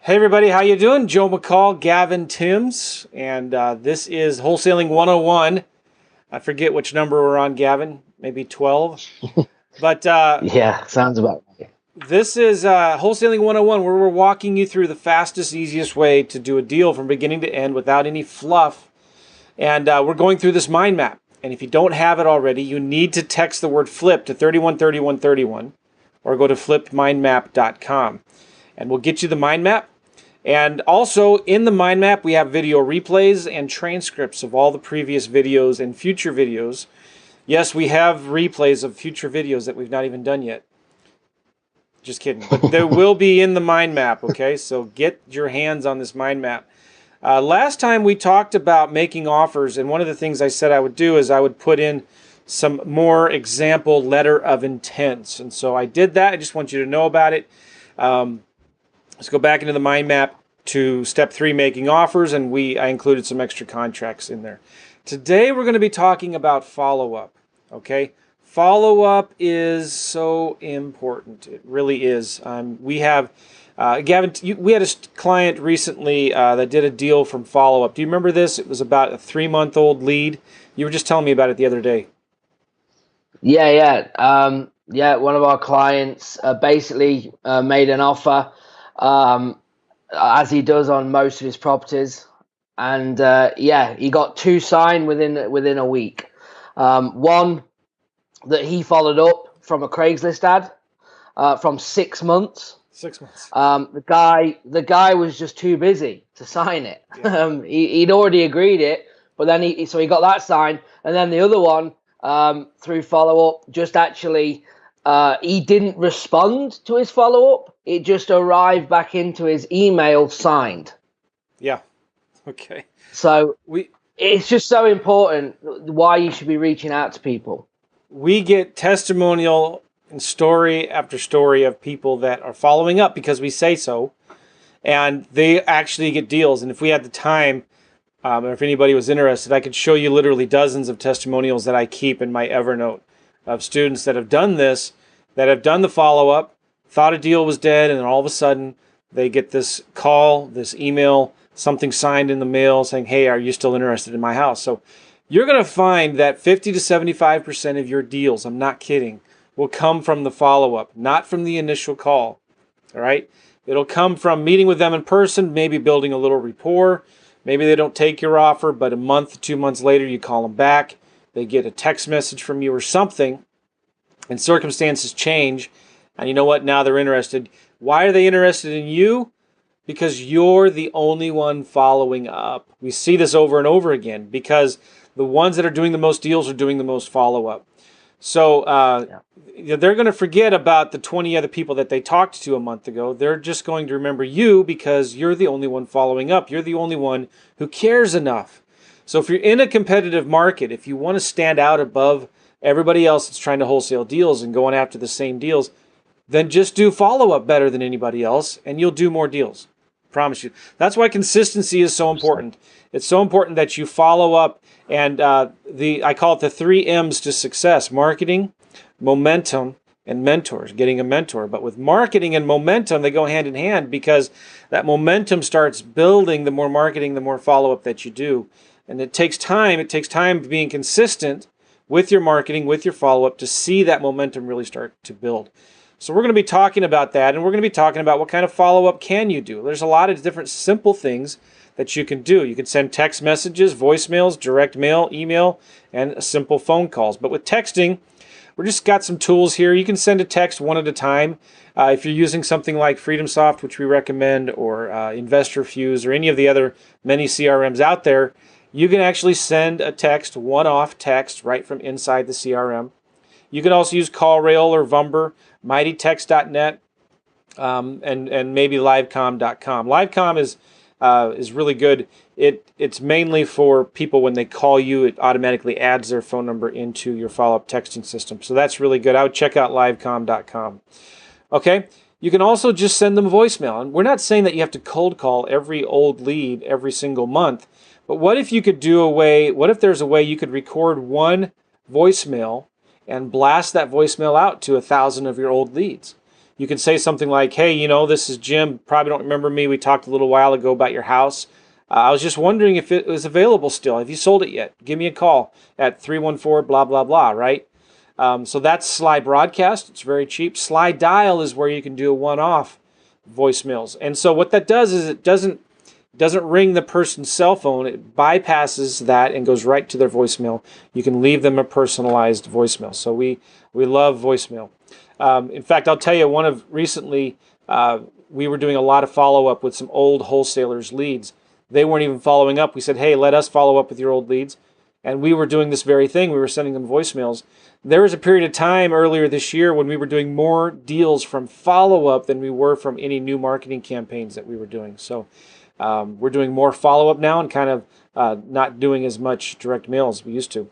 Hey everybody, how you doing? Joe McCall, Gavin Timms, and this is Wholesaling 101. I forget which number we're on, Gavin, maybe 12. But Yeah, sounds about right. this is Wholesaling 101, where we're walking you through the fastest, easiest way to do a deal from beginning to end without any fluff. And we're going through this mind map. And if you don't have it already, you need to text the word flip to 313131 or go to flippedmindmap.com. And we'll get you the mind map. And also in the mind map, we have video replays and transcripts of all the previous videos and future videos. Yes, we have replays of future videos that we've not even done yet. Just kidding. But they will be in the mind map, okay? So get your hands on this mind map. Last time we talked about making offers, and one of the things I said I would do is I would put in some more example letter of intents. And so I did that. I just want you to know about it. Let's go back into the mind map to step 3, making offers, and I included some extra contracts in there. Today we're going to be talking about follow-up, okay? Follow-up is so important. It really is. We have, Gavin, we had a client recently that did a deal from follow-up. Do you remember this? It was about a 3-month-old lead. You were just telling me about it the other day. Yeah. One of our clients basically made an offer, as he does on most of his properties, and he got 2 signed within a week. One that he followed up from a Craigslist ad from 6 months. 6 months. The guy was just too busy to sign it. Yeah. He'd already agreed it, but then he got that signed, and then the other one through follow up just actually he didn't respond to his follow up. It just arrived back into his email signed. Yeah. Okay. So it's just so important why you should be reaching out to people. We get testimonial and story after story of people that are following up because we say so, and they actually get deals. And if we had the time, or if anybody was interested, I could show you literally dozens of testimonials that I keep in my Evernote of students that have done this, that have done the follow-up, thought a deal was dead, and then all of a sudden they get this call, this email, something signed in the mail saying, hey, are you still interested in my house? So you're going to find that 50 to 75% of your deals, I'm not kidding, will come from the follow-up, not from the initial call. All right? It'll come from meeting with them in person, maybe building a little rapport. Maybe they don't take your offer, but a month, 2 months later, you call them back. They get a text message from you or something, and circumstances change. And you know what? Now they're interested. Why are they interested in you? Because you're the only one following up. We see this over and over again because the ones that are doing the most deals are doing the most follow-up. So they're going to forget about the 20 other people that they talked to a month ago. They're just going to remember you because you're the only one following up. You're the only one who cares enough. So if you're in a competitive market, if you want to stand out above everybody else that's trying to wholesale deals and going after the same deals, then just do follow-up better than anybody else, and you'll do more deals. Promise you. That's why consistency is so important. It's so important that you follow up, and I call it the 3 M's to success: marketing, momentum, and mentors. Getting a mentor. But with marketing and momentum, they go hand in hand because that momentum starts building the more marketing, the more follow-up that you do. And it takes time. It takes time being consistent with your marketing, with your follow-up, to see that momentum really start to build. So we're going to be talking about that, and we're going to be talking about what kind of follow-up can you do. There's a lot of different simple things that you can do. You can send text messages, voicemails, direct mail, email, and simple phone calls. But with texting, we're just got some tools here. You can send a text one at a time. If you're using something like FreedomSoft, which we recommend, or InvestorFuse, or any of the other many CRMs out there, you can actually send a text, one-off text, right from inside the CRM. You can also use CallRail or Vumber, MightyText.net, and maybe Livecom.com. Livecom is really good. It's mainly for people when they call you, it automatically adds their phone number into your follow-up texting system. So that's really good. I would check out Livecom.com. Okay? You can also just send them a voicemail. And we're not saying that you have to cold call every old lead every single month, but what if you could what if there's a way you could record one voicemail and blast that voicemail out to 1,000 of your old leads? You can say something like, hey, this is Jim. Probably don't remember me. We talked a little while ago about your house. I was just wondering if it was available still. Have you sold it yet? Give me a call at 314 blah, blah, blah, right? So that's Sly Broadcast. It's very cheap. Sly Dial is where you can do a one-off voicemails. And so what that does is it doesn't ring the person's cell phone. It bypasses that and goes right to their voicemail. You can leave them a personalized voicemail. So we love voicemail. In fact, I'll tell you, recently we were doing a lot of follow-up with some old wholesalers' leads. They weren't even following up. We said, hey, let us follow up with your old leads. And we were doing this very thing. We were sending them voicemails. There was a period of time earlier this year when we were doing more deals from follow-up than we were from any new marketing campaigns that we were doing. So we're doing more follow-up now and kind of not doing as much direct mail as we used to.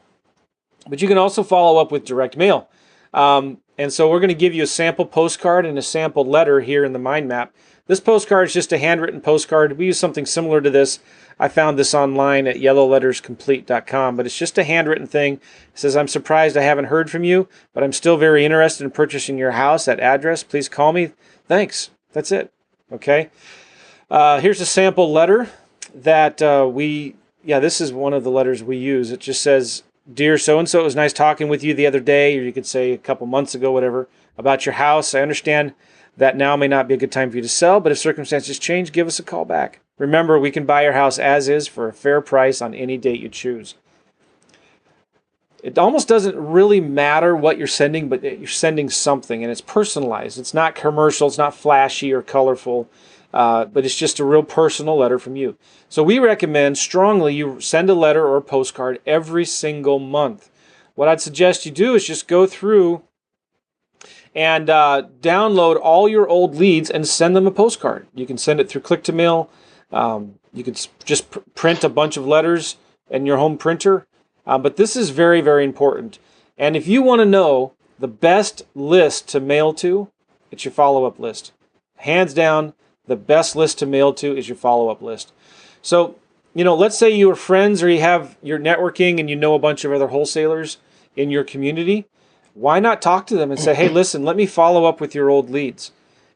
But you can also follow up with direct mail. And so we're going to give you a sample postcard and a sample letter here in the mind map. This postcard is just a handwritten postcard. We use something similar to this. I found this online at yellowletterscomplete.com, but it's just a handwritten thing. It says, I'm surprised I haven't heard from you, but I'm still very interested in purchasing your house at address. Please call me. Thanks. That's it. Okay. Here's a sample letter that this is one of the letters we use. It just says, Dear so-and-so, it was nice talking with you the other day, or you could say a couple months ago, whatever, about your house. I understand that now may not be a good time for you to sell, but if circumstances change, give us a call back. Remember, we can buy your house as is for a fair price on any date you choose. It almost doesn't really matter what you're sending, but you're sending something, and it's personalized. It's not commercial. It's not flashy or colorful, but it's just a real personal letter from you. So we recommend strongly you send a letter or a postcard every single month. What I'd suggest you do is just go through and download all your old leads and send them a postcard. You can send it through click-to-mail. You can just print a bunch of letters in your home printer. But this is very, very important. And if you want to know the best list to mail to, it's your follow-up list. Hands down, the best list to mail to is your follow-up list. So, let's say you are friends or you're networking and you know a bunch of other wholesalers in your community. Why not talk to them and say, hey, listen, let me follow up with your old leads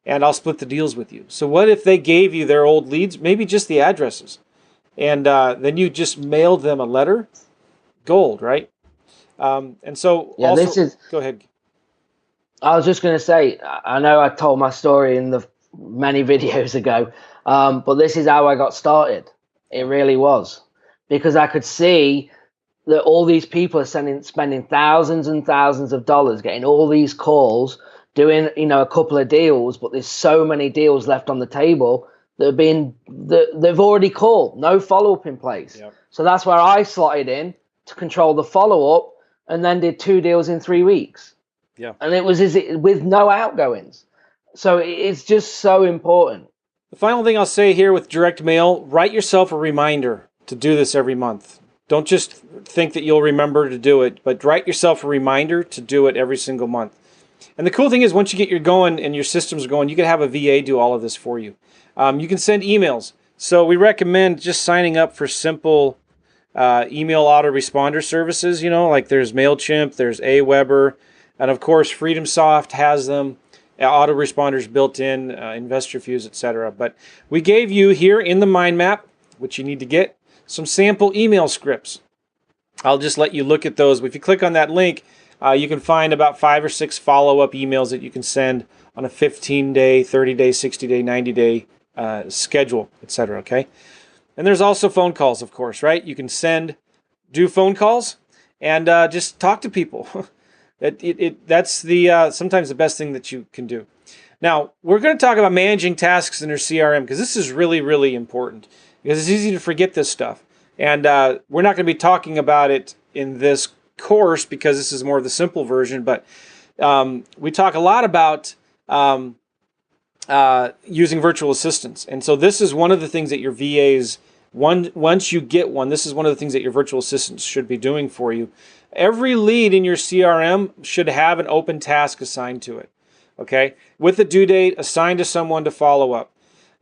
and I'll split the deals with you. So what if they gave you their old leads, maybe just the addresses, and then you just mailed them a letter? Gold, right? And so Yeah, also, go ahead. I was just going to say, I know I told my story in the many videos ago, but this is how I got started. It really was, because I could see that all these people are spending thousands and thousands of dollars getting all these calls, doing a couple of deals, but there's so many deals left on the table that they've already called, no follow-up in place. Yep. So that's where I slotted in to control the follow-up, and then did 2 deals in 3 weeks. Yeah, and it was with no outgoings. So it's just so important. The final thing I'll say here with direct mail: write yourself a reminder to do this every month. Don't just think that you'll remember to do it, but write yourself a reminder to do it every single month. And the cool thing is, once you get your going and your systems are going, you can have a VA do all of this for you. You can send emails. So we recommend just signing up for simple email autoresponder services. Like there's MailChimp, there's Aweber, and of course FreedomSoft has them. Autoresponders built in, InvestorFuse, etc. But we gave you here in the mind map, which you need to get, some sample email scripts. I'll just let you look at those. But if you click on that link, you can find about 5 or 6 follow-up emails that you can send on a 15-day, 30-day, 60-day, 90-day schedule, etc. Okay? And there's also phone calls, of course, right? You can do phone calls and just talk to people. That's sometimes the best thing that you can do. Now, we're going to talk about managing tasks in your CRM, because this is really, really important, because it's easy to forget this stuff. And we're not going to be talking about it in this course because this is more of the simple version, but we talk a lot about using virtual assistants. And so this is one of the things that your VAs, once you get one, this is one of the things that your virtual assistants should be doing for you. Every lead in your CRM should have an open task assigned to it, okay? With a due date assigned to someone to follow up.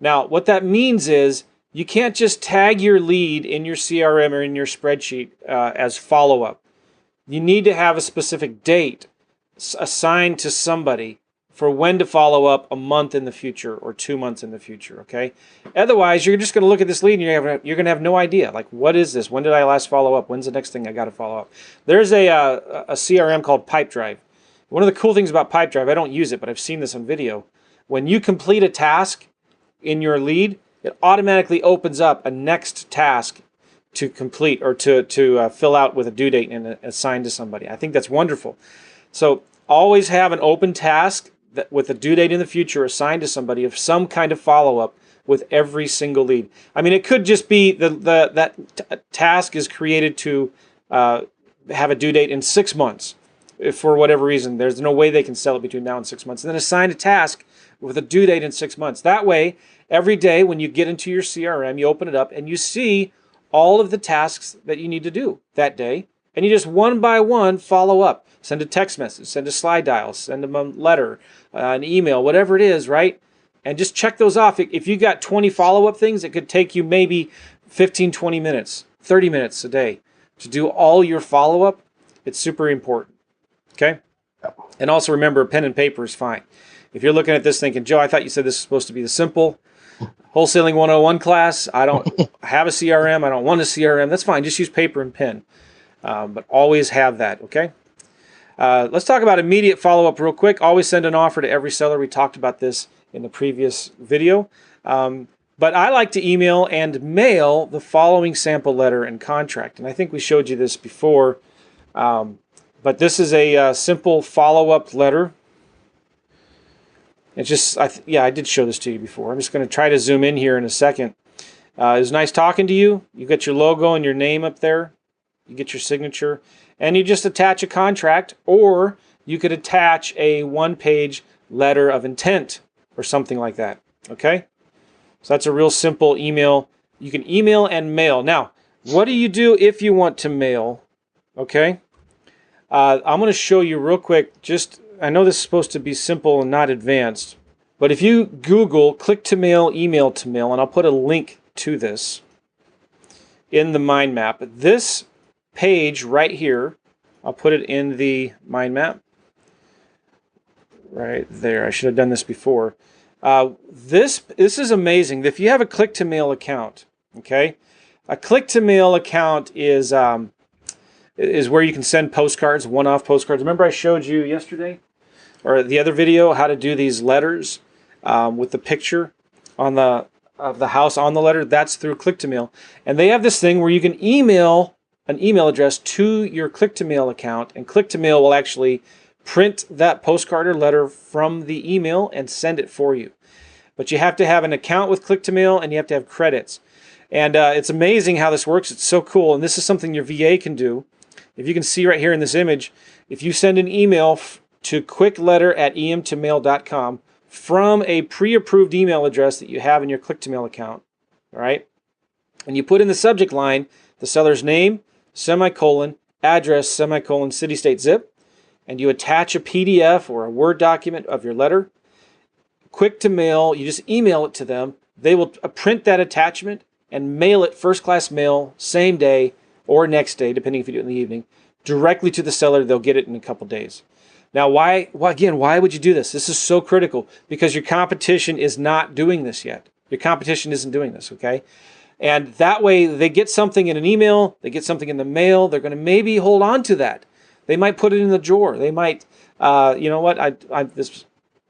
Now, what that means is you can't just tag your lead in your CRM or in your spreadsheet as follow-up. You need to have a specific date assigned to somebody for when to follow up a month in the future or 2 months in the future, okay? Otherwise, you're just going to look at this lead and you're going to have no idea. Like, what is this? When did I last follow up? When's the next thing I got to follow up? There's a CRM called Pipedrive. One of the cool things about Pipedrive, I don't use it, but I've seen this on video. When you complete a task in your lead, it automatically opens up a next task to complete or to fill out with a due date and assign to somebody. I think that's wonderful. So always have an open task that with a due date in the future assigned to somebody of some kind of follow-up with every single lead. I mean, it could just be that task is created to have a due date in 6 months. If for whatever reason, there's no way they can sell it between now and 6 months. And then assign a task with a due date in 6 months. That way, every day when you get into your CRM, you open it up and you see all of the tasks that you need to do that day. And you just one by one follow up. Send a text message, send a slide dial, send them a letter, an email, whatever it is, right? And just check those off. If you got 20 follow-up things, it could take you maybe 15, 20 minutes, 30 minutes a day to do all your follow-up. It's super important, okay? And also remember, pen and paper is fine. If you're looking at this thinking, Joe, I thought you said this was supposed to be the simple Wholesaling 101 class. I don't have a CRM. I don't want a CRM. That's fine. Just use paper and pen. But always have that, okay? Let's talk about immediate follow-up real quick. Always send an offer to every seller. We talked about this in the previous video. But I like to email and mail the following sample letter and contract. And I think we showed you this before. But this is a simple follow-up letter. It's just, I did show this to you before. I'm just going to try to zoom in here in a second. It was nice talking to you. You got your logo and your name up there. You get your signature. And you just attach a contract, or you could attach a one-page letter of intent or something like that. Okay? So that's a real simple email. You can email and mail. Now, what do you do if you want to mail? Okay? I'm going to show you real quick. I know this is supposed to be simple and not advanced, but if you Google click to mail, email to mail, and I'll put a link to this in the mind map. This page right here, I'll put it in the mind map right there. I should have done this before. This is amazing. If you have a click to mail account, okay, a click to mail account is where you can send postcards, one-off postcards. Remember I showed you yesterday or the other video how to do these letters with the picture on of the house on the letter? That's through click to mail, and they have this thing where you can email an email address to your click-to-mail account, and click-to-mail will actually print that postcard or letter from the email and send it for you. But you have to have an account with click-to-mail, and you have to have credits. And it's amazing how this works. It's so cool, and this is something your VA can do. If you can see right here in this image, if you send an email to quickletter@emtomail.com from a pre-approved email address that you have in your click-to-mail account, all right, and you put in the subject line the seller's name, semicolon, address, semicolon, city, state, zip, and you attach a PDF or a Word document of your letter, quick to mail, you just email it to them. They will print that attachment and mail it first class mail, same day or next day, depending if you do it in the evening, directly to the seller. They'll get it in a couple days. Now, why would you do this? This is so critical because your competition is not doing this yet. Your competition isn't doing this, okay? And that way they get something in an email, they get something in the mail, they're going to maybe hold on to that. They might put it in the drawer. They might, you know what, I'm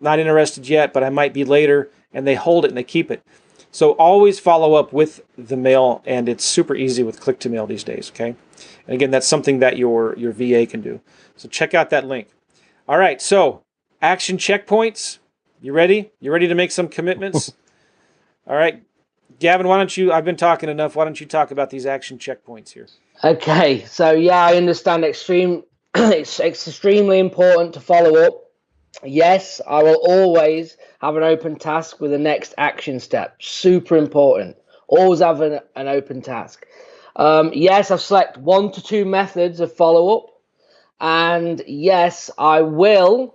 not interested yet, but I might be later, and they hold it and they keep it. So always follow up with the mail, and it's super easy with click to mail these days, okay? And again, that's something that your VA can do. So check out that link. All right, so action checkpoints. You ready? You ready to make some commitments? All right. Gavin, I've been talking enough. Why don't you talk about these action checkpoints here? Okay, so yeah, I understand it's extremely important to follow up. Yes, I will always have an open task with the next action step. Super important. Always have an open task. Yes, I've selected 1 to 2 methods of follow-up. And yes, I will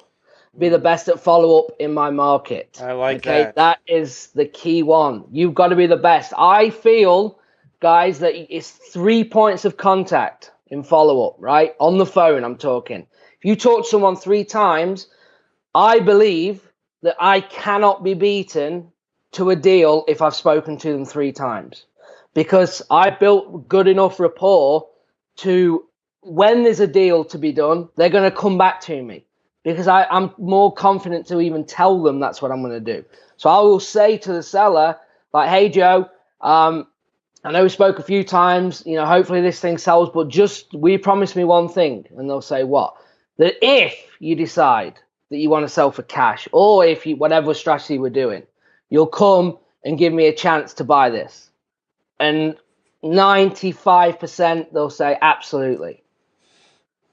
be the best at follow-up in my market. I like that. That is the key one. You've got to be the best. I feel, guys, that it's 3 points of contact in follow-up, right? On the phone, I'm talking. If you talk to someone 3 times, I believe that I cannot be beaten to a deal if I've spoken to them 3 times, because I built good enough rapport to, when there's a deal to be done, they're going to come back to me, because I'm more confident to even tell them that's what I'm going to do. So I will say to the seller, like, hey, Joe, I know we spoke a few times, hopefully this thing sells, but will you promise me one thing? And they'll say, what? That if you decide that you want to sell for cash, or if you, whatever strategy we're doing, you'll come and give me a chance to buy this. And 95% they'll say absolutely.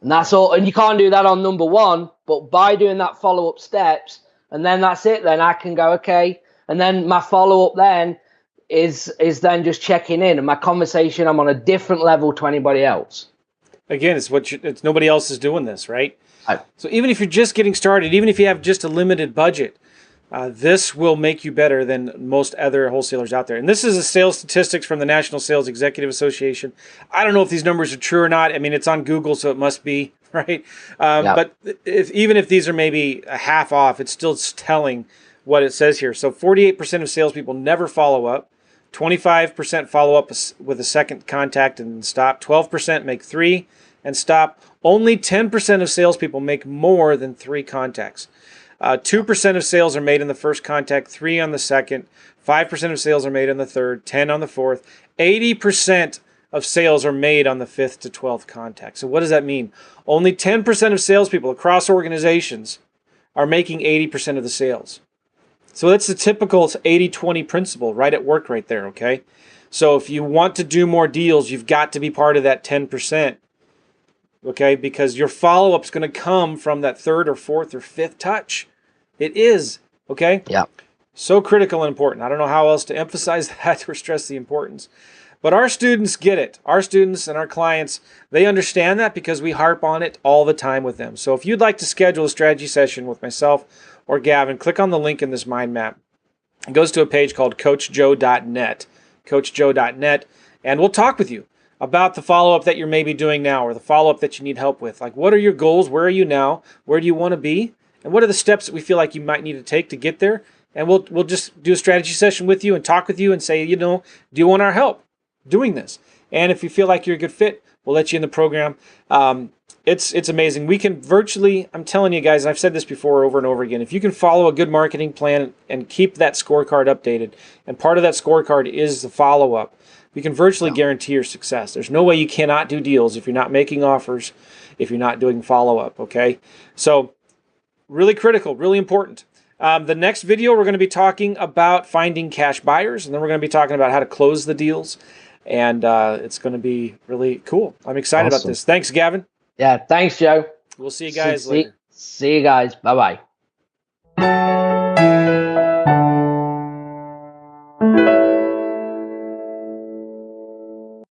And that's all. And you can't do that on number 1, but by doing that follow-up steps, and then that's it, then I can go, okay. And then my follow-up then is then just checking in, and my conversation, I'm on a different level to anybody else. Again, it's nobody else is doing this, right? So even if you're just getting started, even if you have just a limited budget, this will make you better than most other wholesalers out there. And this is a sales statistics from the National Sales Executive Association. I don't know if these numbers are true or not. I mean, it's on Google, so it must be, right? But even if these are maybe a half off, it's still telling what it says here. So 48% of salespeople never follow up. 25% follow up with a second contact and stop. 12% make 3 and stop. Only 10% of salespeople make more than 3 contacts. 2% of sales are made in the first contact, 3 on the second. 5% of sales are made on the third, 10 on the fourth. 80% of sales are made on the 5th to 12th contact. So what does that mean? Only 10% of salespeople across organizations are making 80% of the sales. So that's the typical 80-20 principle right at work right there, okay? So if you want to do more deals, you've got to be part of that 10%, okay? Because your follow-up is going to come from that 3rd or 4th or 5th touch. It is, okay? Yeah. So critical and important. I don't know how else to emphasize that or stress the importance. But our students get it. Our students and our clients, they understand that because we harp on it all the time with them. So if you'd like to schedule a strategy session with myself or Gavin, click on the link in this mind map. It goes to a page called coachjoe.net, coachjoe.net, and we'll talk with you about the follow-up that you're maybe doing now or the follow-up that you need help with. Like, what are your goals? Where are you now? Where do you want to be? And what are the steps that we feel like you might need to take to get there? And we'll just do a strategy session with you and talk with you and say, do you want our help doing this? And if you feel like you're a good fit, we'll let you in the program. It's amazing. We can virtually, I'm telling you guys, and I've said this before over and over again, if you can follow a good marketing plan and keep that scorecard updated, and part of that scorecard is the follow-up, we can virtually guarantee your success. There's no way you cannot do deals if you're not making offers, if you're not doing follow-up, okay? So really critical, really important. The next video, we're going to be talking about finding cash buyers, and then we're going to be talking about how to close the deals, and it's going to be really cool. I'm excited about this. Thanks, Gavin. Yeah, thanks, Joe. We'll see you guys later. See you guys. Bye-bye.